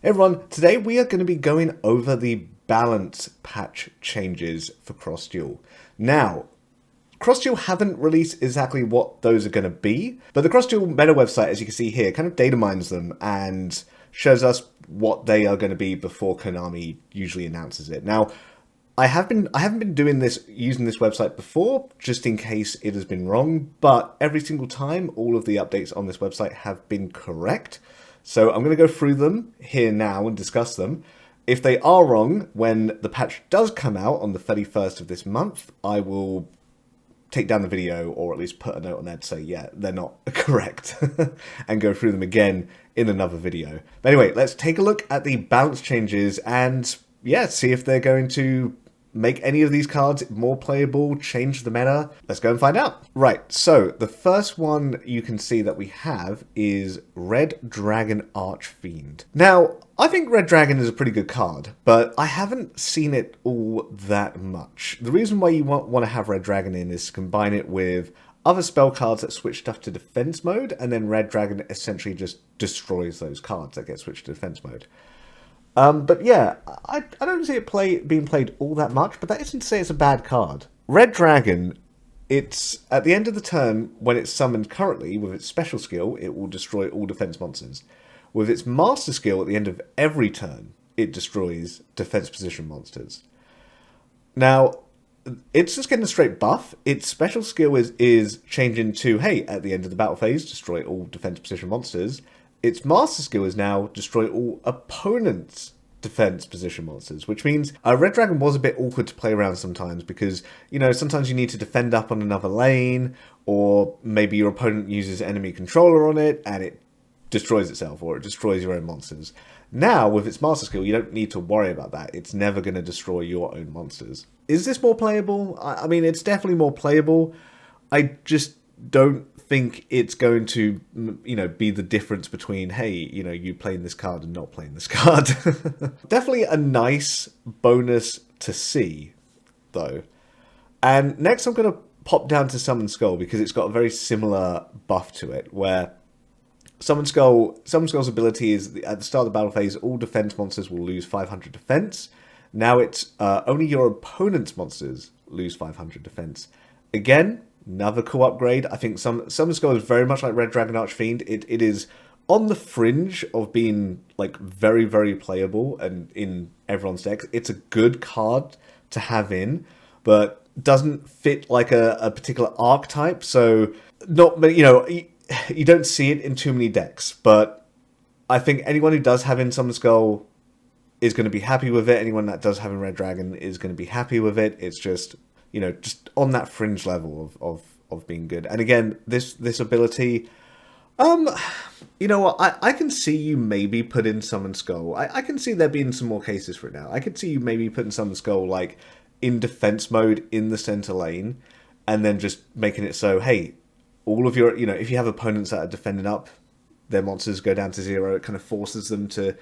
Hey everyone, today we are going to be going over the balance patch changes for Cross Duel. Now, Cross Duel haven't released exactly what those are going to be, but the Cross Duel meta website, as you can see here, kind of data mines them and shows us what they are going to be before Konami usually announces it. Now, I haven't been doing this using this website before, just in case it has been wrong, but every single time all of the updates on this website have been correct. So I'm going to go through them here now and discuss them. If they are wrong, when the patch does come out on the 31st of this month, I will take down the video or at least put a note on there to say, yeah, they're not correct and go through them again in another video. But anyway, let's take a look at the balance changes and yeah, see if they're going to make any of these cards more playable, change the meta. Let's go and find out. Right, so the first one you can see that we have is Red Dragon Archfiend. Now, I think Red Dragon is a pretty good card, but I haven't seen it all that much. The reason why you want to have Red Dragon in is to combine it with other spell cards that switch stuff to defense mode, and then Red Dragon essentially just destroys those cards that get switched to defense mode. But yeah, I don't see it being played all that much, but that isn't to say it's a bad card. Red Dragon, it's at the end of the turn, when it's summoned currently, with its special skill, it will destroy all defense monsters. With its master skill, at the end of every turn, it destroys defense position monsters. Now, it's just getting a straight buff. Its special skill is changing to, hey, at the end of the battle phase, destroy all defense position monsters. Its master skill is now destroy all opponents' defense position monsters, which means Red Dragon was a bit awkward to play around sometimes because, you know, sometimes you need to defend up on another lane, or maybe your opponent uses enemy controller on it and it destroys itself, or it destroys your own monsters. Now, with its master skill, you don't need to worry about that. It's never going to destroy your own monsters. Is this more playable? I mean, it's definitely more playable. I just don't think it's going to, you know, be the difference between, hey, you know, you playing this card and not playing this card. Definitely a nice bonus to see, though. And next I'm going to pop down to Summon Skull because it's got a very similar buff to it, where Summon Skull's ability is at the start of the battle phase, all defense monsters will lose 500 defense. Now it's only your opponent's monsters lose 500 defense. Again, another cool upgrade. I think Summon Skull is very much like Red Dragon Archfiend. It is on the fringe of being like very, very playable and in everyone's decks. It's a good card to have in, but doesn't fit like a particular archetype. So not many, you know, you don't see it in too many decks. But I think anyone who does have in Summon Skull is going to be happy with it. Anyone that does have in Red Dragon is going to be happy with it. It's just, you know, just on that fringe level of being good. And again, this ability, you know what, I can see you maybe put in Summon Skull. I can see there being some more cases for it now. I could see you maybe putting Summon Skull, like, in defense mode in the center lane, and then just making it so, hey, all of your, you know, if you have opponents that are defending up, their monsters go down to 0, it kind of forces them to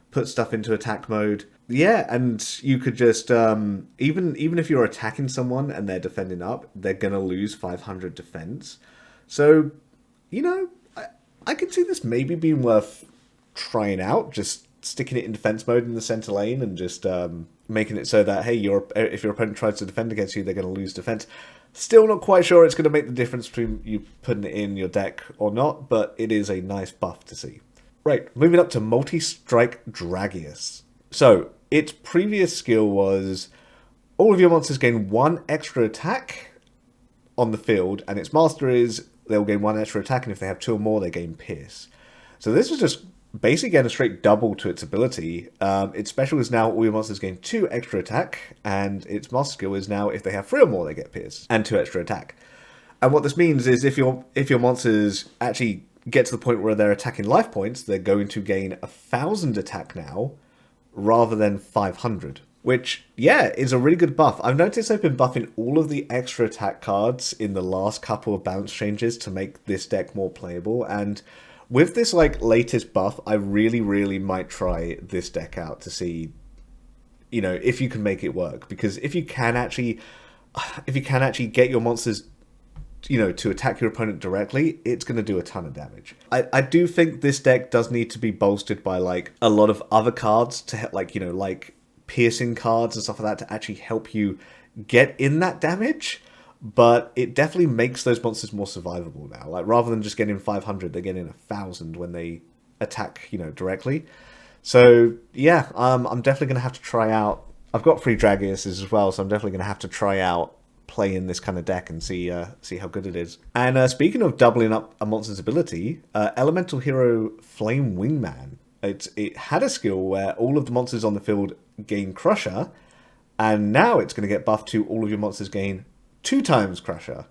put stuff into attack mode. Yeah, and you could just, even if you're attacking someone and they're defending up, they're going to lose 500 defense. So, you know, I could see this maybe being worth trying out, just sticking it in defense mode in the center lane and just making it so that, hey, if your opponent tries to defend against you, they're going to lose defense. Still not quite sure it's going to make the difference between you putting it in your deck or not, but it is a nice buff to see. Right, moving up to Multistrike Dragias. So, its previous skill was all of your monsters gain 1 extra attack on the field, and its master is they'll gain 1 extra attack, and if they have 2 or more, they gain Pierce. So this is just basically getting a straight double to its ability. Its special is now all your monsters gain 2 extra attack, and its master skill is now if they have 3 or more, they get Pierce, and 2 extra attack. And what this means is if your monsters actually get to the point where they're attacking life points, they're going to gain 1,000 attack now, rather than 500. Which, yeah, is a really good buff. I've noticed they've been buffing all of the extra attack cards in the last couple of balance changes to make this deck more playable, and with this, like, latest buff, I really, really might try this deck out to see, you know, if you can make it work. Because if you can actually get your monsters to attack your opponent directly, it's going to do a ton of damage. I do think this deck does need to be bolstered by like a lot of other cards to help, like, like piercing cards and stuff like that to actually help you get in that damage. But it definitely makes those monsters more survivable now. Like, rather than just getting 500, they're getting 1,000 when they attack, directly. So yeah, I'm definitely going to have to try out. I've got 3 Dragias as well, so I'm definitely going to have to try out playing this kind of deck and see how good it is. And speaking of doubling up a monster's ability, Elemental Hero Flame Wingman. It had a skill where all of the monsters on the field gain Crusher, and now it's going to get buffed to all of your monsters gain 2 times Crusher.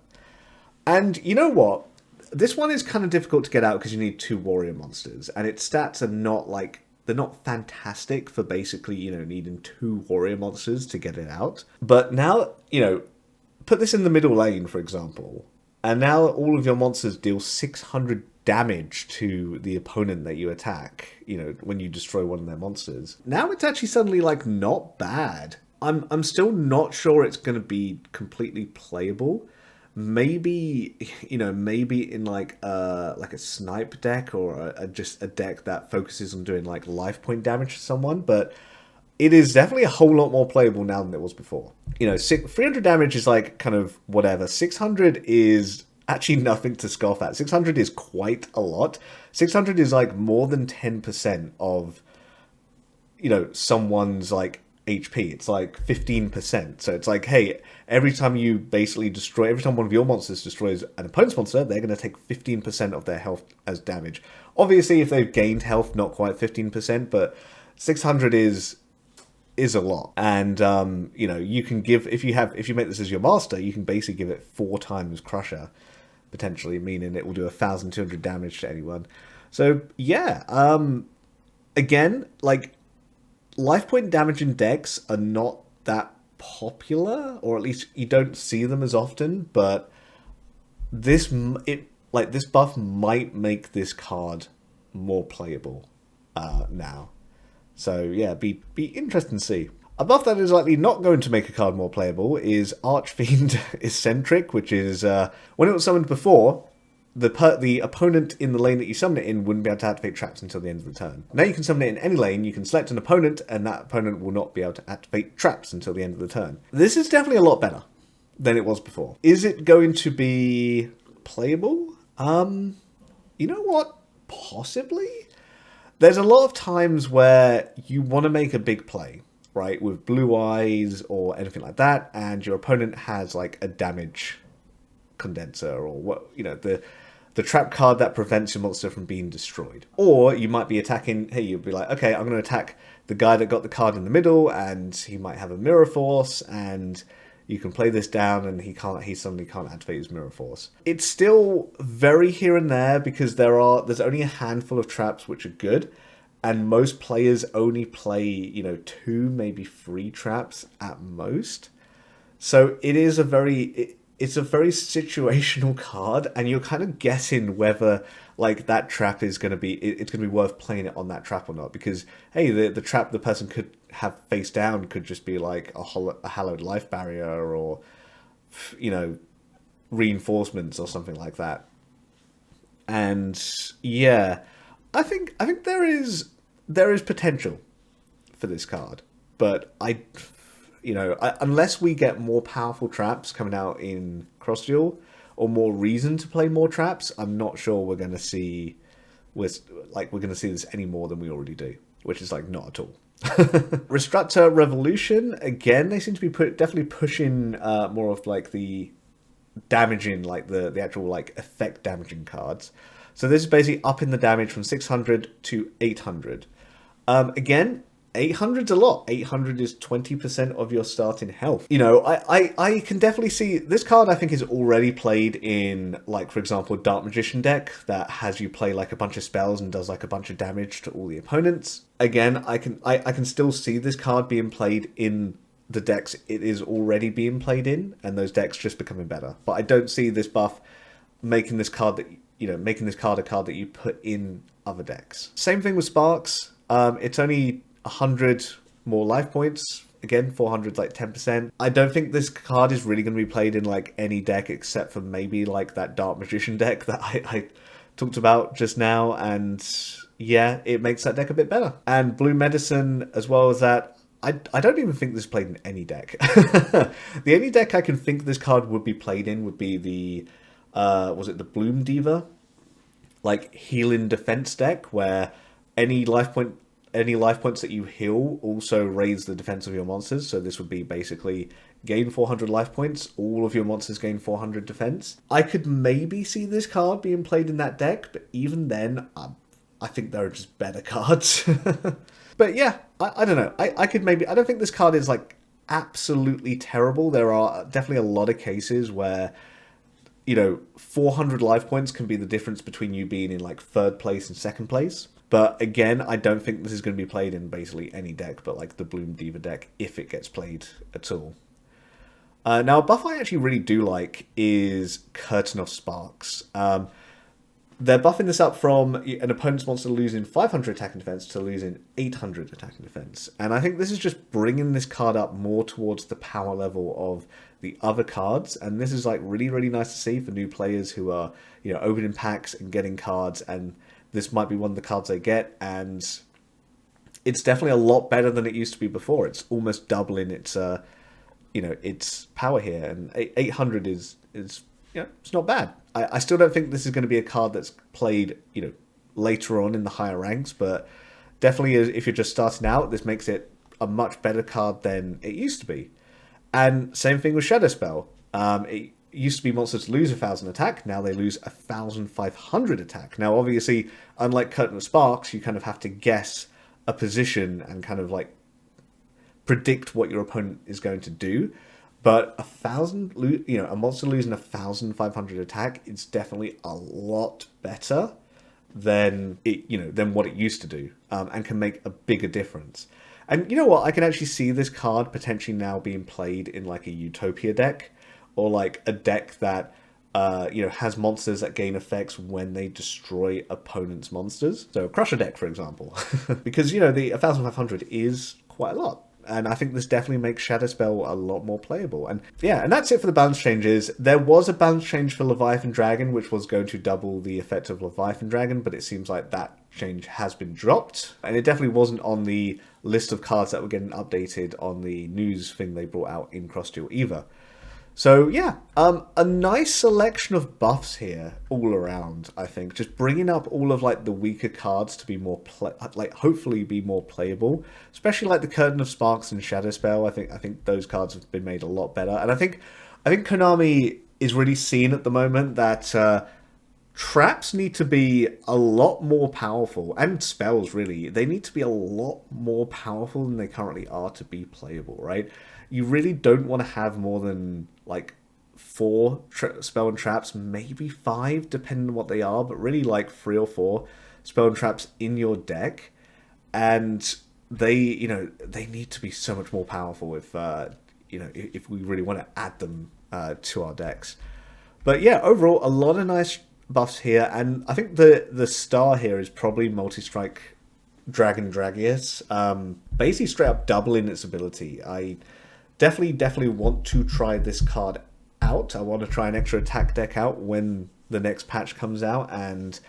And you know what? This one is kind of difficult to get out because you need 2 warrior monsters, and its stats are not like, they're not fantastic for basically, needing 2 warrior monsters to get it out. But now, put this in the middle lane, for example, and now all of your monsters deal 600 damage to the opponent that you attack, when you destroy one of their monsters. Now it's actually suddenly, like, not bad. I'm still not sure it's going to be completely playable. Maybe, maybe in like a snipe deck or just a deck that focuses on doing like life point damage to someone, but it is definitely a whole lot more playable now than it was before. 300 damage is like kind of whatever. 600 is actually nothing to scoff at. 600 is quite a lot. 600 is like more than 10% of, someone's like HP. It's like 15%. So it's like, hey, every time one of your monsters destroys an opponent's monster, they're going to take 15% of their health as damage. Obviously, if they've gained health, not quite 15%, but 600 is a lot. And you can give, if you make this as your master, you can basically give it 4 times Crusher, potentially, meaning it will do 1,200 damage to anyone. So yeah, again, like, life point damage in decks are not that popular, or at least you don't see them as often, but this buff might make this card more playable now. So yeah, be interesting to see. A buff that is likely not going to make a card more playable is Archfiend Eccentric, which is when it was summoned before, the opponent in the lane that you summon it in wouldn't be able to activate traps until the end of the turn. Now you can summon it in any lane, you can select an opponent, and that opponent will not be able to activate traps until the end of the turn. This is definitely a lot better than it was before. Is it going to be playable? You know what? Possibly? There's a lot of times where you want to make a big play, right, with blue eyes or anything like that, and your opponent has like a damage condenser or what, the trap card that prevents your monster from being destroyed. Or you might be attacking, hey, you'll be like, okay, I'm going to attack the guy that got the card in the middle, and he might have a Mirror Force, and you can play this down, and he suddenly can't activate his Mirror Force. It's still very here and there, because there's only a handful of traps which are good, and most players only play, 2, maybe 3 traps at most. So it is it's a very situational card, and you're kind of guessing whether like that trap is going to be, it's going to be worth playing it on that trap or not, because hey, the trap the person could have face down could just be like a hallowed life barrier, or reinforcements or something like that. And yeah, I think there is potential for this card, but unless we get more powerful traps coming out in Cross Duel, or more reason to play more traps, I'm not sure we're going to see this any more than we already do, which is like not at all. Restructor Revolution, again, they seem to be definitely pushing more of like the damaging, like the actual like effect damaging cards. So this is basically upping the damage from 600 to 800. Again, 800's a lot. 800 is 20% of your starting health. I can definitely see this card. I think is already played in, like, for example, Dark Magician deck that has you play like a bunch of spells and does like a bunch of damage to all the opponents. Again, I can still see this card being played in the decks it is already being played in, and those decks just becoming better. But I don't see this buff making this card a card that you put in other decks. Same thing with Sparks. It's only 100 more life points again, 400's like 10%. I don't think this card is really going to be played in like any deck except for maybe like that Dark Magician deck that I talked about just now, and yeah, it makes that deck a bit better. And Blue Medicine, as well as that, I don't even think this is played in any deck. The only deck I can think this card would be played in would be the, was it the Bloom Diva? Like healing defense deck, where any life points that you heal also raise the defense of your monsters. So this would be basically gain 400 life points, all of your monsters gain 400 defense. I could maybe see this card being played in that deck, but even then, I think there are just better cards. But yeah, I don't know. I don't think this card is like absolutely terrible. There are definitely a lot of cases where, you know, 400 life points can be the difference between you being in like 3rd place and 2nd place. But again, I don't think this is going to be played in basically any deck but like the Bloom Diva deck, if it gets played at all. Now, a buff I actually really do like is Curtain of Sparks. They're buffing this up from an opponent's monster losing 500 attack and defense to losing 800 attack and defense. And I think this is just bringing this card up more towards the power level of the other cards. And this is like really, really nice to see for new players who are, you know, opening packs and getting cards. And this might be one of the cards they get. And it's definitely a lot better than it used to be before. It's almost doubling its, you know, its power here. And 800 is you know, it's not bad. I still don't think this is going to be a card that's played, you know, later on in the higher ranks, but definitely if you're just starting out, this makes it a much better card than it used to be. And same thing with Shadow Spell. It used to be monsters lose 1,000 attack, now they lose 1,500 attack. Now, obviously, unlike Curtain of Sparks, you kind of have to guess a position and kind of like predict what your opponent is going to do. But 1,000, you know, a monster losing 1,500 attack, it's definitely a lot better than it, you know, than what it used to do, and can make a bigger difference. And you know what? I can actually see this card potentially now being played in like a Utopia deck, or like a deck that, you know, has monsters that gain effects when they destroy opponents' monsters. So a Crusher deck, for example, because you know the 1,500 is quite a lot. And I think this definitely makes Shadow Spell a lot more playable. And yeah, and that's it for the balance changes. There was a balance change for Leviathan Dragon, which was going to double the effect of Leviathan Dragon, but it seems like that change has been dropped. And it definitely wasn't on the list of cards that were getting updated on the news thing they brought out in Cross Duel either. So yeah, a nice selection of buffs here all around, I think. Just bringing up all of like the weaker cards to be more, hopefully be more playable. Especially like the Curtain of Sparks and Shadow Spell. I think those cards have been made a lot better. And I think Konami is really seeing at the moment that traps need to be a lot more powerful. And spells, really. They need to be a lot more powerful than they currently are to be playable, right? You really don't want to have more than like 4 spell and traps, maybe 5, depending on what they are, but really like 3 or 4 spell and traps in your deck. And they, you know, they need to be so much more powerful if, you know, if we really want to add them to our decks. But yeah, overall, a lot of nice buffs here. And I think the star here is probably Multistrike Dragon Dragias. Basically straight up doubling its ability. I definitely want to try this card out. I want to try an extra attack deck out when the next patch comes out and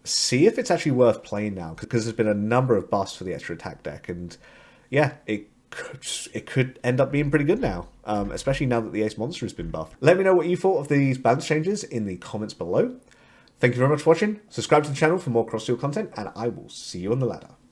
see if it's actually worth playing now, because there's been a number of buffs for the extra attack deck, and yeah, it could end up being pretty good now, especially now that the Ace Monster has been buffed. Let me know what you thought of these balance changes in the comments below. Thank you very much for watching. Subscribe to the channel for more Cross Duel content, and I will see you on the ladder.